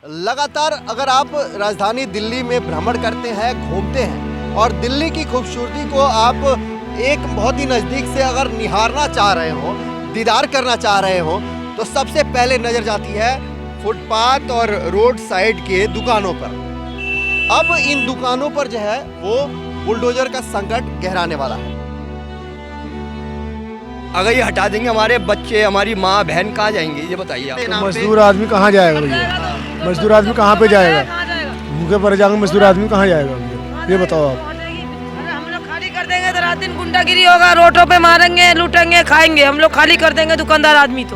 लगातार अगर आप राजधानी दिल्ली में भ्रमण करते हैं, घूमते हैं और दिल्ली की खूबसूरती को आप एक बहुत ही नज़दीक से अगर निहारना चाह रहे हो, दीदार करना चाह रहे हो, तो सबसे पहले नज़र जाती है फुटपाथ और रोड साइड के दुकानों पर। अब इन दुकानों पर जो है वो बुलडोजर का संकट गहराने वाला है। अगर ये हटा देंगे हमारे बच्चे, हमारी माँ बहन कहाँ जाएंगे ये बताइए आप। तो मजदूर आदमी कहाँ जाएगा भैया? मजदूर आदमी कहाँ पे जाएगा? भूखे पड़ जाएंगे मजदूर आदमी कहाँ जाएगा भैया? ये बताओ आप। हम लोग खाली कर देंगे तो रात दिन गुंडागिरी होगा, रोडों पे मारेंगे, लूटेंगे, खाएंगे। हम लोग खाली कर देंगे दुकानदार आदमी तो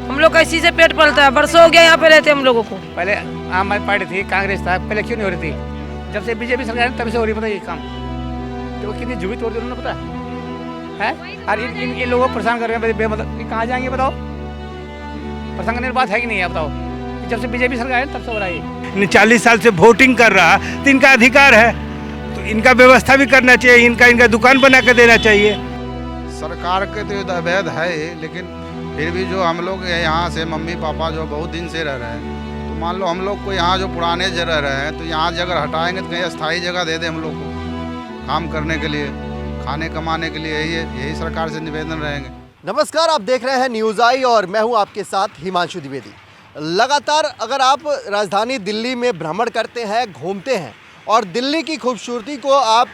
हम लोग इसी से पेट पलता है। बरसों हो गया यहाँ पे रहते हम लोगों को। पहले आम आदमी पार्टी थी, कांग्रेस था, पहले क्यों नहीं हो रही थी? जब से बीजेपी सरकार है तब से हो रही, पता ये काम तो कितनी झुगी तोड़ दी उन्होंने, पता है? और इन लोगों को परेशान कर रहे हैं बेमतलब। ये कहाँ जाएंगे बताओ? परेशान करने की बात है कि नहीं है बताओ? जब से बीजेपी सरकार है तब से हो रहा है। 40 साल से वोटिंग कर रहा तो इनका अधिकार है, तो इनका व्यवस्था भी करना चाहिए, इनका दुकान बना कर देना चाहिए। सरकार के तो अवैध है, लेकिन फिर भी जो हम लोग यहाँ से मम्मी पापा जो बहुत दिन से रह रहे हैं, तो मान लो हम लोग को यहाँ जो पुराने जगह रहे हैं, तो यहाँ जगह हटाएंगे तो कहीं अस्थायी जगह दे दें हम लोग को काम करने के लिए, खाने कमाने के लिए। यही सरकार से निवेदन रहेंगे। नमस्कार, आप देख रहे हैं न्यूज़ आई और मैं हूं आपके साथ हिमांशु द्विवेदी। लगातार अगर आप राजधानी दिल्ली में भ्रमण करते हैं, घूमते हैं और दिल्ली की खूबसूरती को आप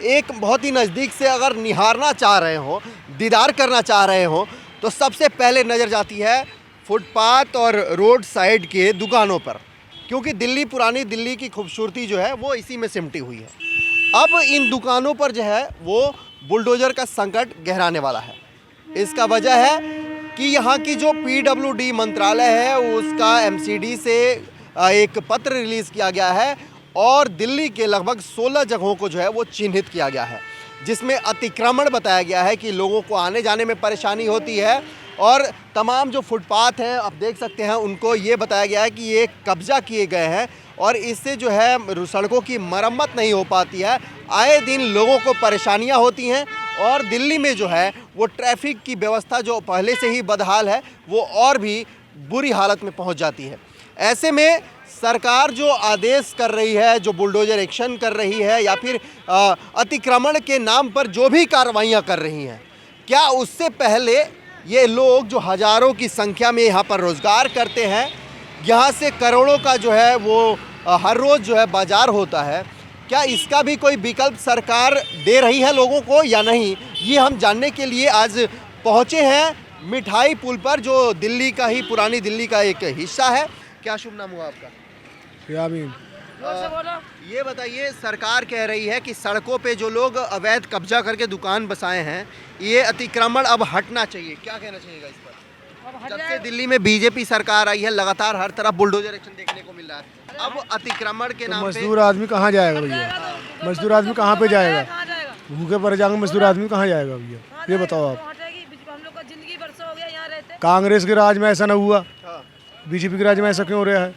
एक बहुत ही नज़दीक से अगर निहारना चाह रहे हो, दीदार करना चाह रहे हो, तो सबसे पहले नज़र जाती है फुटपाथ और रोड साइड के दुकानों पर, क्योंकि दिल्ली, पुरानी दिल्ली की खूबसूरती जो है वो इसी में सिमटी हुई है। अब इन दुकानों पर जो है वो बुलडोजर का संकट गहराने वाला है। इसका वजह है कि यहाँ की जो PWD मंत्रालय है उसका MCD से एक पत्र रिलीज़ किया गया है और दिल्ली के लगभग 16 जगहों को जो है वो चिन्हित किया गया है, जिसमें अतिक्रमण बताया गया है कि लोगों को आने जाने में परेशानी होती है। और तमाम जो फुटपाथ हैं आप देख सकते हैं, उनको ये बताया गया है कि ये कब्जा किए गए हैं और इससे जो है सड़कों की मरम्मत नहीं हो पाती है। आए दिन लोगों को परेशानियां होती हैं और दिल्ली में जो है वो ट्रैफिक की व्यवस्था जो पहले से ही बदहाल है वो और भी बुरी हालत में पहुंच जाती है। ऐसे में सरकार जो आदेश कर रही है, जो बुलडोजर एक्शन कर रही है या फिर अतिक्रमण के नाम पर जो भी कार्रवाइयाँ कर रही हैं, क्या उससे पहले ये लोग जो हज़ारों की संख्या में यहाँ पर रोज़गार करते हैं, यहाँ से करोड़ों का जो है वो हर रोज़ जो है बाज़ार होता है, क्या इसका भी कोई विकल्प सरकार दे रही है लोगों को या नहीं, ये हम जानने के लिए आज पहुँचे हैं मिठाई पुल पर, जो दिल्ली का ही, पुरानी दिल्ली का एक हिस्सा है। क्या शुभ नाम हुआ आपका? यामीन। ये बताइए, सरकार कह रही है कि सड़कों पे जो लोग अवैध कब्जा करके दुकान बसाए हैं, ये अतिक्रमण अब हटना चाहिए, क्या कहना चाहिएगा इस पर? जब से दिल्ली में बीजेपी सरकार आई है, लगातार हर तरफ बुलडोजर एक्शन देखने को मिल रहा है। अब अतिक्रमण के नाम पे मजदूर आदमी कहाँ जाएगा भैया? मजदूर आदमी कहाँ पे जाएगा? भूखे पड़ जाएंगे मजदूर आदमी कहाँ जाएगा भैया? ये बताओ आप। हम लोग का जिंदगी बरसों हो गया यहाँ रहते। कांग्रेस के राज में ऐसा न हुआ, बीजेपी के राज में ऐसा क्यों हो रहा है?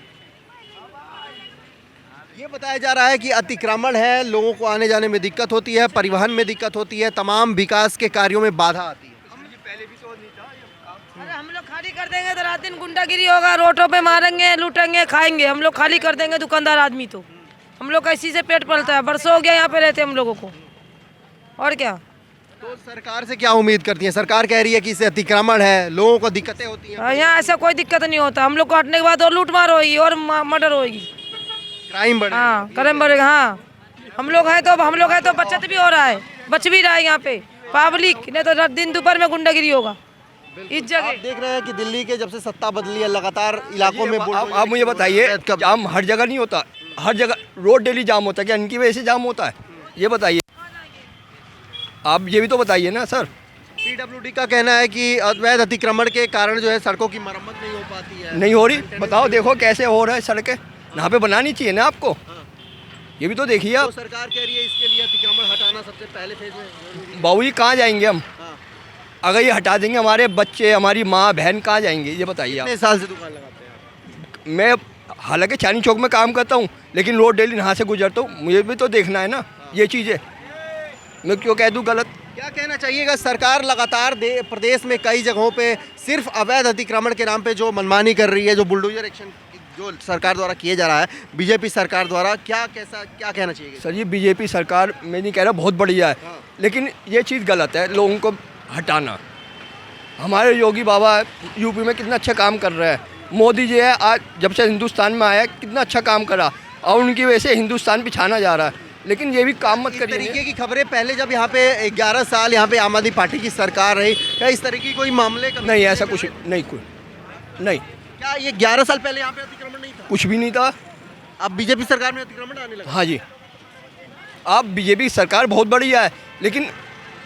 ये बताया जा रहा है कि अतिक्रमण है, लोगों को आने जाने में दिक्कत होती है, परिवहन में दिक्कत होती है, तमाम विकास के कार्यों में बाधा आती है। अरे हम लोग खाली कर देंगे तो रात दिन गुंडागिरी होगा, रोडों पे मारेंगे, लूटेंगे, खाएंगे। हम लोग खाली कर देंगे दुकानदार आदमी तो हम लोग इसी से पेट पलता है। बरसों हो गया यहाँ पे रहते हम लोगों को, और क्या। तो सरकार से क्या उम्मीद करती है? सरकार कह रही है कि इससे अतिक्रमण है, लोगों को दिक्कतें होती हैं। यहाँ ऐसा कोई दिक्कत नहीं होता। हम लोग को हटने के बाद और लूट मार होगी और मर्डर होगी, क्राइम बढ़ेगा। हाँ, क्राइम बढ़ेगा। हाँ, हम लोग हैं तो बचत भी हो रहा है, बच भी रहा है यहाँ पे पब्लिक, नहीं तो दिन दोपहर में गुंडागिरी होगा इस जगह। आप देख रहे हैं कि दिल्ली के जब से सत्ता बदली है, लगातार इलाकों में आप मुझे बताइए, जाम हर जगह नहीं होता, हर जगह रोड डेली जाम होता है, क्या इनकी वजह से जाम होता है? ये बताइए आप, ये भी तो बताइए ना सर। PWD का कहना है कि अवैध अतिक्रमण के कारण जो है सड़कों की मरम्मत नहीं हो पाती है। नहीं हो रही, बताओ, देखो कैसे हो रहा है सड़कें, यहाँ पे बनानी चाहिए ना आपको। ये भी तो देखिए आप। तो सरकार कह रही है इसके लिए अतिक्रमण हटाना सबसे पहले फेज में। बाबू जी कहाँ जाएंगे हम? अगर ये हटा देंगे हमारे बच्चे, हमारी माँ बहन कहाँ जाएंगे ये बताइए आप। कितने साल से दुकान लगाते हैं? मैं हालांकि चांदनी चौक में काम करता हूँ, लेकिन रोड डेली यहाँ से गुजरता हूँ, मुझे भी तो देखना है ना ये चीज़ें। मैं क्यों कह दूँ गलत? क्या कहना चाहिएगा? सरकार लगातार प्रदेश में कई जगहों पे सिर्फ अवैध अतिक्रमण के नाम पे जो मनमानी कर रही है, जो बुलडोजर एक्शन जो सरकार द्वारा किए जा रहा है, बीजेपी सरकार द्वारा, क्या कहना चाहिए? सर ये बीजेपी सरकार, मैं नहीं कह रहा बहुत बढ़िया है, लेकिन ये चीज़ गलत है लोगों को हटाना। हमारे योगी बाबा यूपी में कितना अच्छा काम कर रहे हैं, मोदी जी है आज जब से हिंदुस्तान में आया कितना अच्छा काम करा, और उनकी वजह से हिंदुस्तान पिछाना जा रहा है, लेकिन ये भी काम मत इस करिए। तरीके की खबरें पहले जब यहाँ पे 11 साल यहाँ पे आम आदमी पार्टी की सरकार रही, क्या इस तरीके की कोई मामले नहीं, ऐसा कुछ नहीं, नहीं, क्या ये 11 साल पहले यहाँ पे अतिक्रमण नहीं था? कुछ भी नहीं था। अब बीजेपी सरकार में अतिक्रमण आने लगा? हाँ जी, आप बीजेपी सरकार बहुत बढ़िया है, लेकिन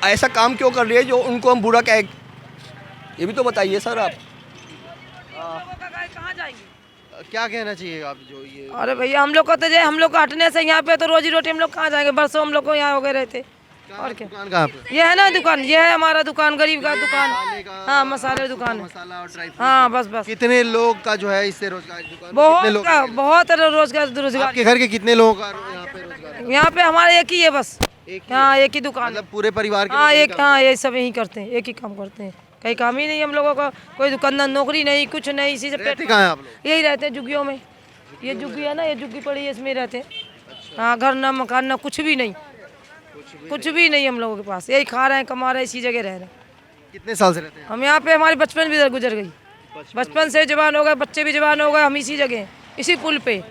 ऐसा काम क्यों कर रही है जो उनको हम बुरा कहें, ये भी तो बताइए सर आप। कहाँ जाएंगे? क्या कहना चाहिए आप जो ये? अरे भैया हम लोग को तो हम लोग को हटने से यहाँ पे तो रोजी रोटी हम लोग कहाँ जाएंगे, बरसों हम लोग को यहाँ हो गए रहते। और क्या दुकान कहाँ पे? ये है ना दुकान, ये है हमारा दुकान, गरीब का दुकान। हाँ मसाले दुकान है। मसाला और ड्राई फ्रूट। हाँ बस कितने लोग का जो है इससे रोजगार, दुकान में बहुत कितने लोग? बहुत रोजगार। आपके घर के कितने लोगों का यहाँ पे रोजगार है? यहाँ पे हमारा एक ही है बस, एक ही हाँ एक ही दुकान। मतलब पूरे परिवार के हाँ लोग यही एक, काम हाँ ये सब यही करते हैं, एक ही काम करते हैं, कहीं काम ही नहीं हम लोगों का, कोई दुकानदार नौकरी नहीं, कुछ नहीं, इसी से पेट। रहते कहाँ हैं आप लोग? यही रहते हैं झुग्गियों में, ये झुग्गी है ना, ये झुग्गी पड़ी है, इसमें रहते हैं। हाँ घर ना मकान ना कुछ भी नहीं, कुछ भी नहीं हम लोगों के पास, यही खा रहे हैं कमा रहे हैं, इसी जगह रह रहे हैं। कितने साल से रहते हैं? हम यहाँ पे, हमारी बचपन भी गुजर गई, बचपन से जवान हो गए, बच्चे भी जवान हो गए, हम इसी जगह इसी पुल पे।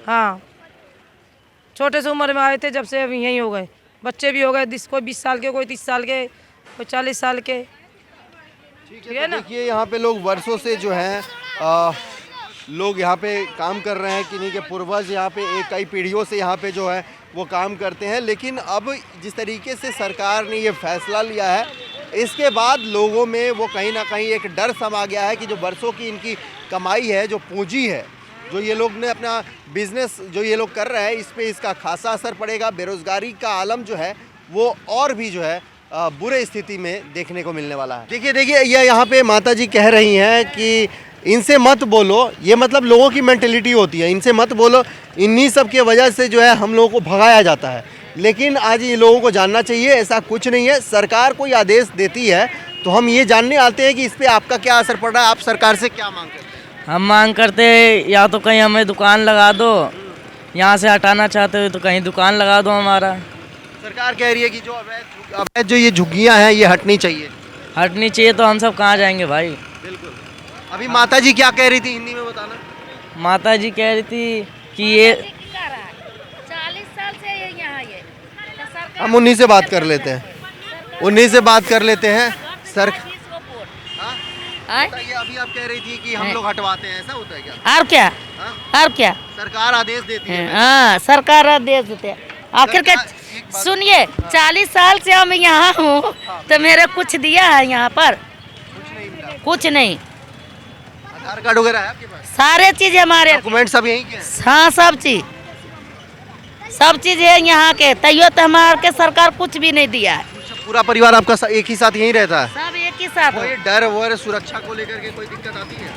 हाँ छोटे से उम्र में आए थे, जब से अभी यहीं हो गए, बच्चे भी हो गए, कोई 20 साल के, कोई 30 साल के, कोई 40 साल के। ठीक है ना? देखिए यहाँ पे लोग वर्षों से जो है लोग यहाँ पे काम कर रहे हैं, किन्हीं के पूर्वज यहाँ पे कई पीढ़ियों से यहाँ पे जो है वो काम करते हैं, लेकिन अब जिस तरीके से सरकार ने ये फैसला लिया है, इसके बाद लोगों में वो कहीं ना कहीं एक डर समा गया है कि जो वर्षों की इनकी कमाई है, जो पूंजी है, जो ये लोग ने अपना बिजनेस जो ये लोग कर रहे हैं, इस पे इसका खासा असर पड़ेगा। बेरोजगारी का आलम जो है वो और भी जो है बुरे स्थिति में देखने को मिलने वाला है। देखिए ये यहाँ पे माता जी कह रही हैं कि इनसे मत बोलो, ये मतलब लोगों की मेंटेलिटी होती है, इनसे मत बोलो, इन्हीं सब के वजह से जो है हम लोगों को भगाया जाता है। लेकिन आज ये लोगों को जानना चाहिए ऐसा कुछ नहीं है। सरकार कोई आदेश देती है तो हम ये जानने आते हैं कि इस पर आपका क्या असर पड़ रहा है। आप सरकार से क्या मांग करते हैं? हम मांग करते हैं या तो कहीं हमें दुकान लगा दो, यहाँ से हटाना चाहते हो तो कहीं दुकान लगा दो हमारा। सरकार कह रही है कि जो अवैध जो ये झुग्गियाँ हैं ये हटनी चाहिए। हटनी चाहिए तो हम सब कहाँ जाएंगे भाई। बिल्कुल। अभी माता जी क्या कह रही थी, हिंदी में बताना। माता जी कह रही थी कि ये 40 साल से ये यहाँ ये हम उन्हीं से बात कर लेते हैं, उन्हीं से बात कर लेते हैं। सर ये अभी आप कह रही थी कि हम लोग हटवाते हैं, ऐसा होता है क्या? और क्या, और क्या, सरकार आदेश देती है। हाँ सरकार आदेश देते हैं। आखिर के सुनिए, 40 साल से हम यहाँ हूँ तो मेरे कुछ दिया है यहाँ पर? कुछ नहीं। आधार कार्ड वगैरह है आपके पास? सारे चीज हमारे, डॉक्यूमेंट सब यहीं के हैं? हाँ सब चीज है यहाँ के, तैयो तो हमारे के सरकार कुछ भी नहीं दिया है। पूरा परिवार आपका एक ही साथ यहीं रहता है? सब एक ही साथ कोई डर वर सुरक्षा को लेकर के कोई दिक्कत आती है?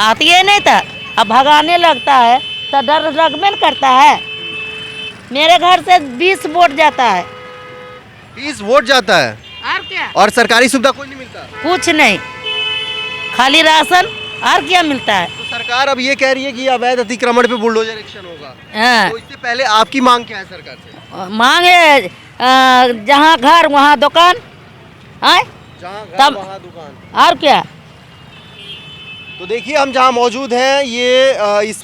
आती है नहीं था, अब भगाने लगता है तो डर लगबे न करता है। मेरे घर से 20 वोट जाता है। 20 वोट जाता है? और क्या, और सरकारी सुविधा कोई नहीं मिलता? कुछ नहीं, खाली राशन, और क्या मिलता है। तो सरकार अब ये कह रही है कि अवैध अतिक्रमण पे बुलडोजर एक्शन होगा। हाँ। तो इससे पहले आपकी मांग क्या है सरकार से? मांग है जहाँ घर वहाँ दुकान है, जहाँ घर तब वहाँ दुकान। और क्या। तो देखिए हम जहाँ मौजूद हैं ये इस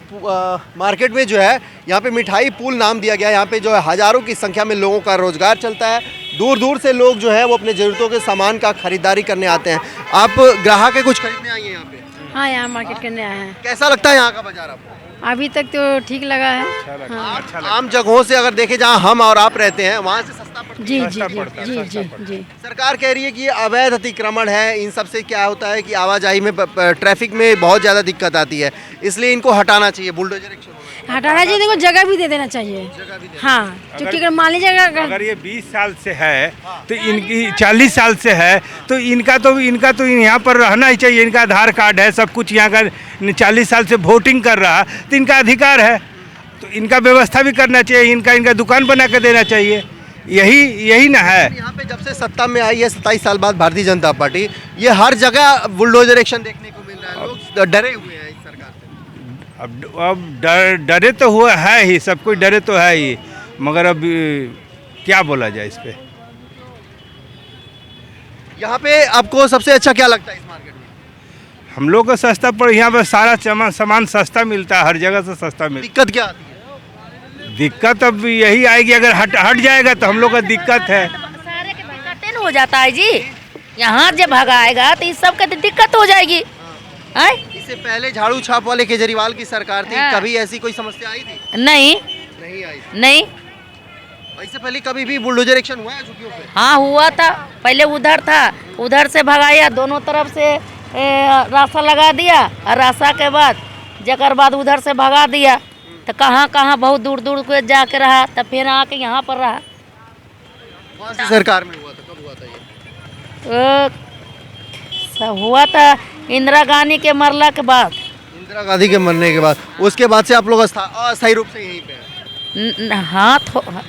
मार्केट में जो है यहाँ पे मिठाई पुल नाम दिया गया है। यहाँ पे जो है हज़ारों की संख्या में लोगों का रोजगार चलता है। दूर दूर से लोग जो है वो अपने ज़रूरतों के सामान का खरीदारी करने आते हैं। आप ग्राहक है, कुछ खरीदने आई हैं यहाँ पे? हाँ यहाँ मार्केट करने आए हैं। कैसा लगता है यहाँ का बाजार आपको? अभी तक तो ठीक लगा है। हाँ। आम जगहों से अगर देखे जहाँ हम और आप रहते हैं वहाँ से सस्ता पड़ता है? जी जी जी जी जी जी। सरकार कह रही है कि ये अवैध अतिक्रमण है, इन सब से क्या होता है कि आवाजाही में ट्रैफिक में बहुत ज़्यादा दिक्कत आती है, इसलिए इनको हटाना चाहिए, बुलडोजर एक्शन होना चाहिए। हटाना चाहिए, देखो जगह भी दे देना चाहिए। हाँ क्योंकि अगर मान लीजिए अगर ये 20 साल से है तो इनकी 40 साल से है तो इनका तो यहाँ पर रहना ही चाहिए। इनका आधार कार्ड है, सब कुछ यहाँ का 40 साल से वोटिंग कर रहा तो इनका अधिकार है, तो इनका व्यवस्था भी करना चाहिए, इनका दुकान बना कर देना चाहिए। यही ना है। यहाँ पे जब से सत्ता में आई है 27 साल बाद भारतीय जनता पार्टी, ये हर जगह बुलडोजर एक्शन देखने को मिल रहा है। लोग डरे हुए हैं इस सरकार से। अब डरे तो हुआ है ही, सब कुछ डरे तो है ही, मगर अब क्या बोला जाए इस पे। यहाँ पे आपको सबसे अच्छा क्या लगता है इस मार्केट में? हम लोग को सस्ता पर यहाँ पर सारा सामान सस्ता मिलता है, हर जगह से सस्ता मिलता दिक्कत क्या आती है? है। दिक्कत अब यही आएगी, अगर हट जाएगा तो हम लोग का दिक्कत है। सारे के भगाते हो जाता है जी, यहाँ जब भगाएगा तो इस सब का तो दिक्कत हो जाएगी। हैं? इससे पहले झाड़ू छाप वाले केजरीवाल की सरकार थी, हाँ। कभी ऐसी कोई समस्या आई थी? नहीं नहीं आई। नहीं। इससे पहले कभी भी बुलडोजर एक्शन हुआ है झुग्गियों पे? हाँ हुआ था, पहले उधर था, उधर से भगाया, दोनों तरफ से रास्ता लगा दिया, और रास्ता के बाद जकर बाद उधर से भगा दिया, तो कहाँ कहाँ बहुत दूर दूर को जाके रहा, तब फिर आके यहाँ पर रहा। कौन सी सरकार में हुआ था, कब हुआ था ये? सब हुआ था इंदिरा गांधी के मरला के बाद। इंदिरा गांधी के मरने के बाद, उसके बाद से आप लोग अस्थायी रूप से यहीं पे हैं? हाँ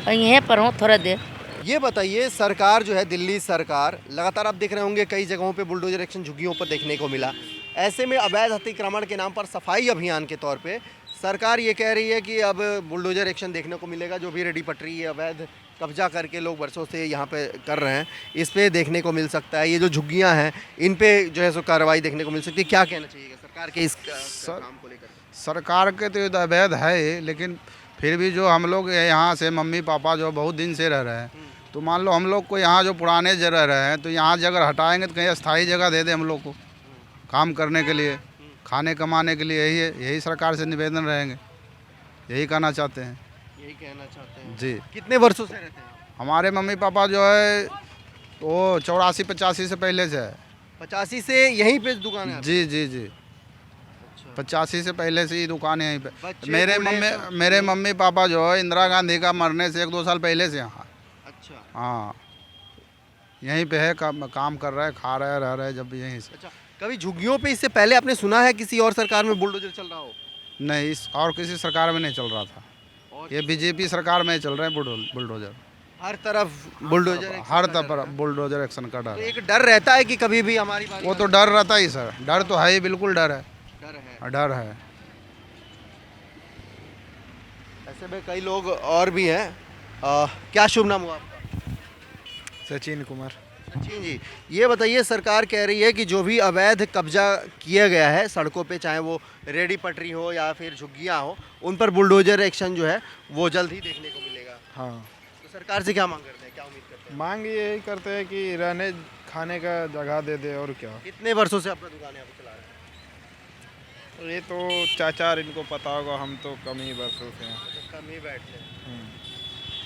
यहीं पर हूँ थोड़ा देर। ये बताइए, सरकार जो है दिल्ली सरकार, लगातार आप देख रहे होंगे कई जगहों पे बुलडोजर एक्शन झुग्गियों पर देखने को मिला। ऐसे में अवैध अतिक्रमण के नाम पर सफाई अभियान के तौर पे सरकार ये कह रही है कि अब बुलडोजर एक्शन देखने को मिलेगा, जो भी रेडी पटरी अवैध कब्जा करके लोग वर्षों से यहाँ पे कर रहे हैं, इस पे देखने को मिल सकता है। ये जो झुग्गियाँ हैं इन पे जो है सो कार्रवाई देखने को मिल सकती है। क्या कहना चाहिए सरकार के इस काम को लेकर? सरकार के तो ये अवैध है ही, लेकिन फिर भी जो हम लोग यहाँ से मम्मी पापा जो बहुत दिन से रह रहे हैं, तो मान लो हम लोग को यहाँ जो पुराने जगह रहे हैं, तो यहाँ जगह हटाएंगे तो कहीं अस्थाई जगह दे दे हम लोग को काम करने के लिए, खाने कमाने के लिए। यही सरकार से निवेदन रहेंगे, यही कहना चाहते हैं। यही कहना चाहते हैं जी। कितने वर्षों से रहते हैं? हमारे मम्मी पापा जो है वो 84-85 से पहले से है। 85 से यहीं पे दुकान है? जी जी जी, 85 से पहले से ही दुकान है यहीं पे। बच्चे मेरे मम्मी पापा जो है इंदिरा गांधी का मरने से 1-2 साल पहले से यहाँ। अच्छा। हाँ, यहीं पे है, काम कर रहा है, खा रहा है, रह रहा है जब यहीं से। अच्छा, कभी झुग्गियों पे इससे पहले आपने सुना है किसी और सरकार में बुलडोजर चल रहा हो? नहीं, इस और किसी सरकार में नहीं चल रहा था, ये बीजेपी सरकार में चल रहे हैं बुलडोजर। हर तरफ बुलडोजर, हर तरफ बुलडोजर एक्शन का डर तो है। एक डर रहता है कि कभी भी हमारी बारी वो तो डर रहता ही सर, डर तो है ही, बिल्कुल डर है, डर है। डर है। ऐसे में कई लोग और भी हैं। क्या शुभ नाम हुआ आपका? सचिन कुमार। सचिन जी, ये बताइए, सरकार कह रही है कि जो भी अवैध कब्जा किया गया है सड़कों पे, चाहे वो रेडी पटरी हो या फिर झुग्गियाँ हो, उन पर बुलडोजर एक्शन जो है वो जल्द ही देखने को मिलेगा। हाँ, तो सरकार से क्या मांग करते हैं, क्या उम्मीद करते हैं? मांग यही करते हैं कि रहने खाने का जगह दे दे, और क्या। कितने वर्षों से अपना दुकान यहाँ पे चला रहे हैं? ये तो चाचा इनको पता होगा, हम तो कम ही वर्षों से हैं। कम ही बैठते हैं।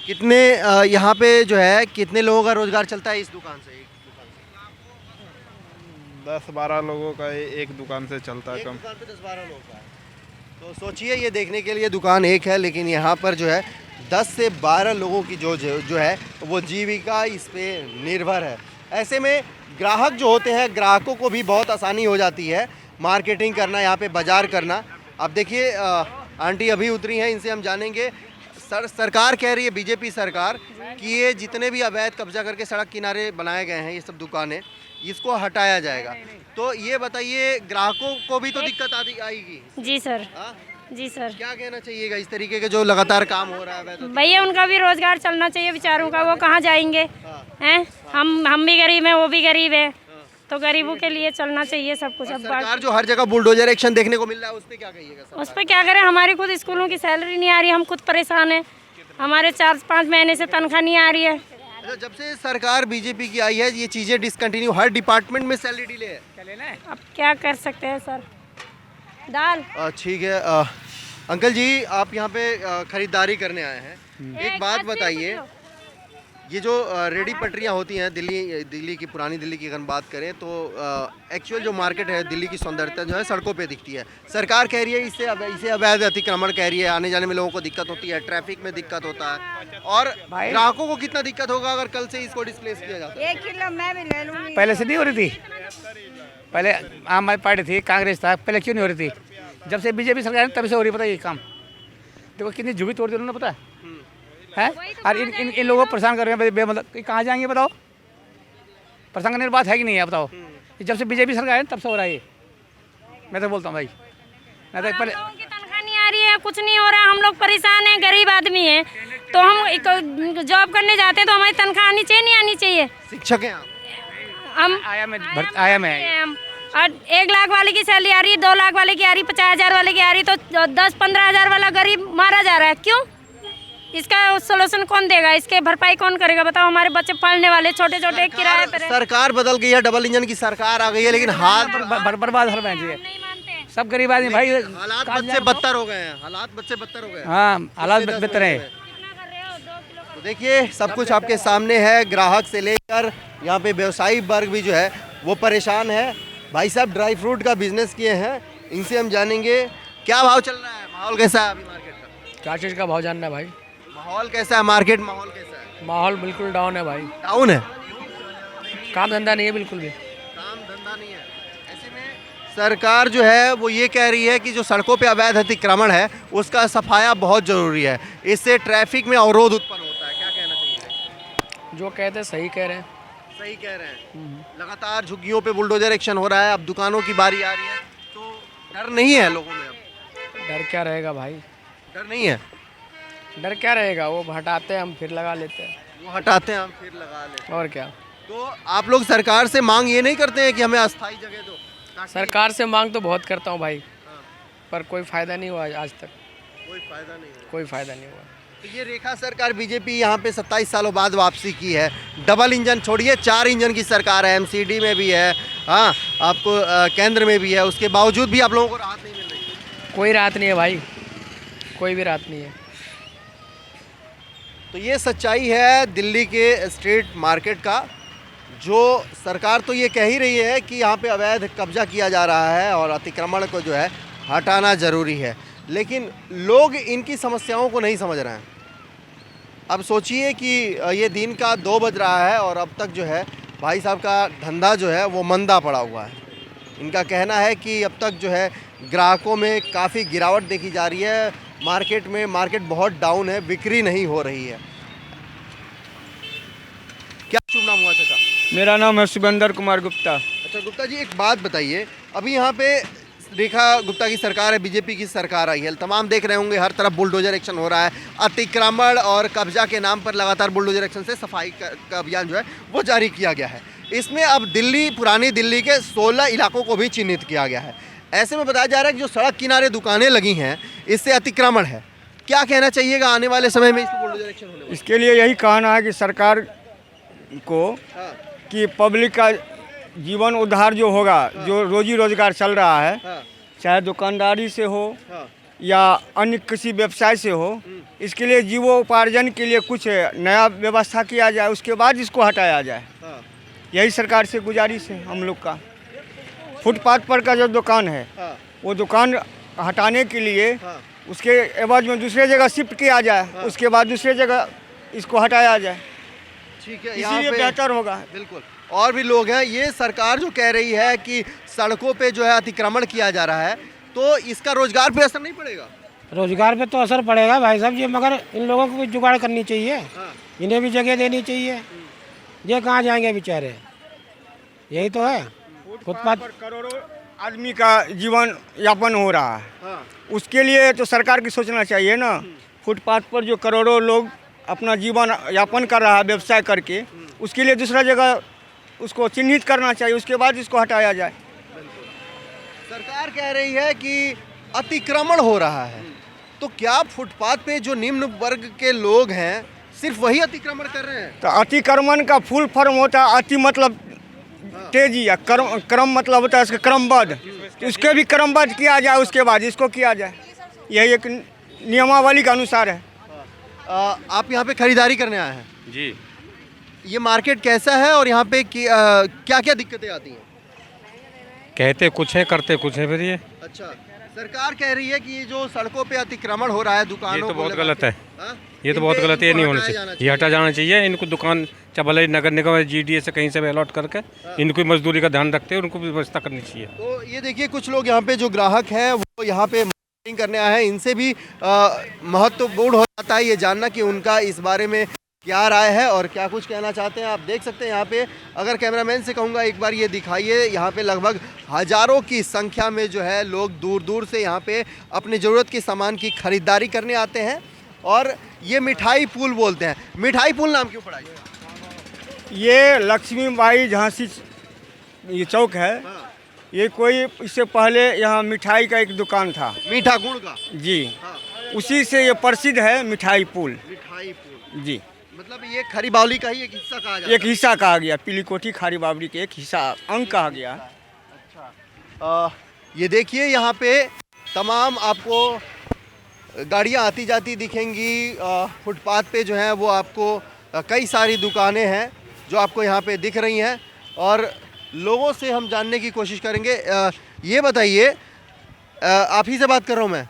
कितने यहाँ पे जो है कितने लोगों का रोजगार चलता है इस दुकान से? एक दुकान से 10-12 लोगों का एक दुकान से चलता है, एक कम। दुकान पे 10-12 लोग का है। तो सोचिए, ये देखने के लिए दुकान एक है, लेकिन यहाँ पर जो है 10 से 12 लोगों की जो है वो जीविका इस पे निर्भर है। ऐसे में ग्राहक जो होते हैं, ग्राहकों को भी बहुत आसानी हो जाती है मार्केटिंग करना, यहाँ पे बाजार करना। अब देखिए, आंटी अभी उतरी हैं, इनसे हम जानेंगे। सरकार कह रही है, बीजेपी सरकार, कि ये जितने भी अवैध कब्जा करके सड़क किनारे बनाए गए हैं ये सब दुकानें, इसको हटाया जाएगा। तो ये बताइए, ग्राहकों को भी तो दिक्कत आएगी? जी सर। हाँ? जी सर। क्या कहना चाहिएगा इस तरीके के जो लगातार काम हो रहा है? भैया उनका भी रोजगार चलना चाहिए बेचारों का, वो कहाँ जाएंगे हैं? हम भी गरीब हैं, वो भी गरीब है, तो गरीबों के लिए चलना चाहिए सब कुछ। अब सरकार जो हर जगह बुलडोजर एक्शन देखने को मिल रहा है, उस पर क्या कहिएगा? उस पर क्या करें, हमारी खुद स्कूलों की सैलरी नहीं आ रही, हम खुद परेशान हैं, हमारे 4-5 महीने से तनख्वाह नहीं आ रही है। अच्छा, जब से सरकार बीजेपी की आई है, ये चीज़ें डिसकंटिन्यू, हर डिपार्टमेंट में सैलरी डिले है। अब क्या कर सकते हैं सर। दाल ठीक है। अंकल जी, आप यहाँ पे खरीदारी करने आए हैं, एक बात बताइए, ये जो रेडी पटरियाँ होती हैं दिल्ली की, पुरानी दिल्ली की अगर बात करें तो एक्चुअल जो मार्केट है, दिल्ली की सौंदर्यता जो है सड़कों पे दिखती है। सरकार कह रही है इसे अवैध अतिक्रमण कह रही है, आने जाने में लोगों को दिक्कत होती है, ट्रैफिक में दिक्कत होता है, और ग्राहकों को कितना दिक्कत होगा अगर कल से इसको डिस्प्लेस किया जाता है? 1 किलो मैं भी ले लूँगी। पहले से नहीं हो रही थी, पहले आम आदमी पार्टी थी, कांग्रेस था, पहले क्यों नहीं हो रही थी? जब से बीजेपी सरकार है तब से हो रही, पता है ये काम। देखो कितनी झुग्गी तोड़ दी उन्होंने, पता है? और इन लोगों को परेशान कर रहे हैं बेमतलब, कहाँ जाएंगे बताओ? परेशान करने की बात है कि नहीं है बताओ? जब से बीजेपी सरकार है तब से हो रहा है ये, मैं तो बोलता हूँ भाई। नहीं तो पहले कुछ नहीं हो रहा है। हम लोग परेशान हैं, गरीब आदमी हैं, तो हम जॉब करने जाते हैं तो हमारी तनख्वाह आनी चाहिए, नहीं आनी चाहिए। शिक्षक हैं आप? हम आया मैं हम और 1 लाख वाले की सैलरी आ रही, 2 लाख वाले की आ रही, 50,000 वाले की आ रही, तो 10-15,000 वाला गरीब मारा जा रहा है। क्यों? इसका सोल्यूशन कौन देगा? इसके भरपाई कौन करेगा? बताओ। हमारे बच्चे पढ़ने वाले छोटे छोटे किराए पर हैं। सरकार बदल गई है, डबल इंजन की सरकार आ गई है, लेकिन हाल बर्बाद हर बहन जी है। नहीं मानते। सब गरीब आदमी भाई, हालात बच्चे बदतर हो गए हैं, हालात बच्चे बदतर हो गए हैं। हाँ हालात बेहतर है। तो देखिए सब कुछ आपके सामने है, ग्राहक से लेकर यहाँ पे व्यवसायी वर्ग भी जो है वो परेशान है। भाई साहब ड्राई फ्रूट का बिजनेस किए हैं, इनसे हम जानेंगे क्या भाव चल रहा है, माहौल कैसा है अभी मार्केट का? क्या चीज़ का भाव जानना है भाई? माहौल कैसा है, मार्केट माहौल कैसा है? माहौल बिल्कुल डाउन है भाई, डाउन है, काम धंधा नहीं है बिल्कुल भी। काम धंधा नहीं है। ऐसे में सरकार जो है वो ये कह रही है कि जो सड़कों पे अवैध अतिक्रमण है उसका सफाया बहुत ज़रूरी है, इससे ट्रैफिक में अवरोध उत्पन्न होता है। क्या कहना चाहिए? जो कहते हैं सही कह रहे हैं। सही कह रहे हैं। लगातार झुग्गियों पे बुलडोजर एक्शन हो रहा है, अब दुकानों की बारी आ रही है, तो डर नहीं है लोगों में? अब डर क्या रहेगा भाई, डर नहीं है। डर क्या रहेगा? वो हटाते हैं हम फिर लगा लेते हैं, वो हटाते हैं हम फिर लगा लेते हैं। और क्या। तो आप लोग सरकार से मांग ये नहीं करते हैं कि हमें अस्थायी जगह दो? सरकार से मांग तो बहुत करता हूँ भाई, पर कोई फ़ायदा नहीं हुआ आज तक, कोई फायदा नहीं है। कोई फ़ायदा नहीं हुआ। तो ये रेखा सरकार बीजेपी यहाँ पे 27 सालों बाद वापसी की है। डबल इंजन छोड़िए, 4 इंजन की सरकार है, एमसीडी में भी है, हाँ आपको केंद्र में भी है, उसके बावजूद भी आप लोगों को राहत नहीं मिल रही। कोई राहत नहीं है भाई, कोई भी राहत नहीं है। तो ये सच्चाई है दिल्ली के स्ट्रीट मार्केट का। जो सरकार तो ये कह ही रही है कि यहाँ पे अवैध कब्जा किया जा रहा है और अतिक्रमण को जो है हटाना ज़रूरी है, लेकिन लोग इनकी समस्याओं को नहीं समझ रहे हैं। अब सोचिए कि ये दिन का 2 बज रहा है और अब तक जो है भाई साहब का धंधा जो है वो मंदा पड़ा हुआ है। इनका कहना है कि अब तक जो है ग्राहकों में काफ़ी गिरावट देखी जा रही है, मार्केट बहुत डाउन है, बिक्री नहीं हो रही है। क्या शुभ नाम हुआ चाचा? मेरा नाम है सुबेंद्र कुमार गुप्ता। अच्छा गुप्ता जी, एक बात बताइए, अभी यहाँ पे रेखा गुप्ता की सरकार है, बीजेपी की सरकार आई है, तमाम देख रहे होंगे हर तरफ बुलडोजर एक्शन हो रहा है, अतिक्रमण और कब्जा के नाम पर लगातार बुलडोजर एक्शन से सफाई का अभियान जो है वो जारी किया गया है। इसमें अब दिल्ली, पुरानी दिल्ली के 16 इलाकों को भी चिन्हित किया गया है। ऐसे में बताया जा रहा है कि जो सड़क किनारे दुकानें लगी हैं इससे अतिक्रमण है। क्या कहना चाहिएगा आने वाले समय में इस पर बुलडोजर एक्शन होने वाला? इसके लिए यही कहना है कि सरकार को हाँ, कि पब्लिक का जीवन उद्धार जो होगा, जो रोजी रोजगार चल रहा है, हाँ, चाहे दुकानदारी से हो हाँ, या अन्य किसी व्यवसाय से हो, इसके लिए जीवोपार्जन के लिए कुछ नया व्यवस्था किया जाए, उसके बाद इसको हटाया जाए। हाँ, यही सरकार से गुजारिश है हम लोग का। फुटपाथ पर का जो दुकान है हाँ, वो दुकान हटाने के लिए हाँ। उसके एवज में दूसरे जगह शिफ्ट किया जाए, उसके बाद दूसरे जगह इसको हटाया जाए, ठीक है, यहाँ इसीलिए पे बेहतर होगा। बिल्कुल। और भी लोग हैं, ये सरकार जो कह रही है कि सड़कों पे जो है अतिक्रमण किया जा रहा है, तो इसका रोजगार पे असर नहीं पड़ेगा? रोजगार पे तो असर पड़ेगा भाई साहब जी, मगर इन लोगों को कुछ जुगाड़ करनी चाहिए, हाँ। इन्हें भी जगह देनी चाहिए। ये कहाँ जाएंगे बेचारे, यही तो है। फुटपाथ पर करोड़ों आदमी का जीवन यापन हो रहा है, हाँ। उसके लिए तो सरकार की सोचना चाहिए ना। फुटपाथ पर जो करोड़ों लोग अपना जीवन यापन कर रहा है व्यवसाय करके, उसके लिए दूसरा जगह उसको चिन्हित करना चाहिए, उसके बाद इसको हटाया जाए। सरकार कह रही है कि अतिक्रमण हो रहा है, तो क्या फुटपाथ पे जो निम्न वर्ग के लोग हैं सिर्फ वही अतिक्रमण कर रहे हैं? तो अतिक्रमण का फुल फॉर्म होता है अति मतलब तेजी, या क्रम मतलब होता है इसका क्रमबद्ध, तो इसके भी क्रमबद्ध किया जाए, उसके बाद इसको किया जाए। यही एक नियमावली के अनुसार है। आप यहाँ पे खरीदारी करने आए हैं जी। ये मार्केट कैसा है और यहाँ पे क्या क्या दिक्कतें आती हैं? कहते कुछ है करते कुछ है फिर ये अच्छा, सरकार कह रही है कि ये जो सड़कों पे अतिक्रमण हो रहा है दुकानों ये तो को बहुत लगा गलत के, है। हाँ? ये तो बहुत इन पे गलत है, ये इनको नहीं होना हटाया चाहिए, जाना ये हटा जाना चाहिए। इनको दुकान चाहे नगर निगम जीडीए से कहीं से भी अलॉट करके इनको मजदूरी का ध्यान रखते हैं, उनको भी व्यवस्था करनी चाहिए। तो ये देखिए कुछ लोग यहाँ पे जो ग्राहक हैं वो यहाँ पे मार्केटिंग करने आए हैं, इनसे भी महत्वपूर्ण हो जाता है ये जानना कि उनका इस बारे में क्या राय है और क्या कुछ कहना चाहते हैं। आप देख सकते हैं यहाँ पे, अगर कैमरामैन से कहूँगा एक बार ये दिखाइए, यहाँ पे लगभग हज़ारों की संख्या में जो है लोग दूर दूर से यहाँ पे अपनी ज़रूरत के सामान की खरीदारी करने आते हैं। और ये मिठाई पुल बोलते हैं। मिठाई पुल नाम क्यों पड़ा? ये लक्ष्मीबाई झांसी ये चौक है। ये कोई इससे पहले यहाँ मिठाई का एक दुकान था, मीठा गुड़ का जी। उसी से ये प्रसिद्ध है मिठाई पुल। मिठाई पुल जी, मतलब ये खरी बावली का ही एक हिस्सा कहा जाता है। एक हिस्सा कहा गया, पीली कोठी खारी बावड़ी के एक हिस्सा अंग कहा गया। ये देखिए यहाँ पे तमाम आपको गाड़ियाँ आती जाती दिखेंगी। फुटपाथ पे जो है वो आपको कई सारी दुकानें हैं जो आपको यहाँ पे दिख रही हैं और लोगों से हम जानने की कोशिश करेंगे। ये बताइए, आप ही से बात कर रहा हूँ मैं,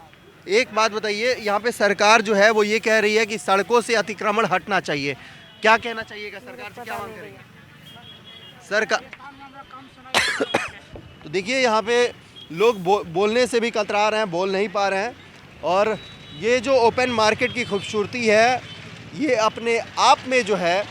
एक बात बताइए, यहाँ पे सरकार जो है वो ये कह रही है कि सड़कों से अतिक्रमण हटना चाहिए, क्या कहना चाहिएगा? सरकार से क्या मांग करेंगे सरकार? तो देखिए यहाँ पे लोग बोलने से भी कतरा रहे हैं, बोल नहीं पा रहे हैं। और ये जो ओपन मार्केट की खूबसूरती है ये अपने आप में जो है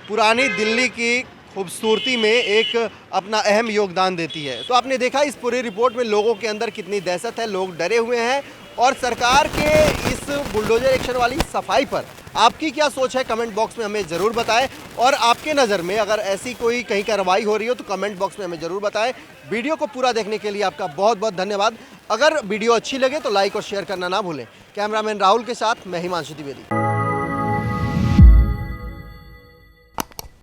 पुरानी दिल्ली की खूबसूरती में एक अपना अहम योगदान देती है। तो आपने देखा इस पूरी रिपोर्ट में लोगों के अंदर कितनी दहशत है, लोग डरे हुए हैं। और सरकार के इस बुलडोजर एक्शन वाली सफाई पर आपकी क्या सोच है, कमेंट बॉक्स में हमें ज़रूर बताएं। और आपके नज़र में अगर ऐसी कोई कहीं कार्रवाई हो रही हो तो कमेंट बॉक्स में हमें ज़रूर बताएं। वीडियो को पूरा देखने के लिए आपका बहुत बहुत धन्यवाद। अगर वीडियो अच्छी लगे तो लाइक और शेयर करना ना भूलें। कैमरामैन राहुल के साथ मैं हिमांशु द्विवेदी।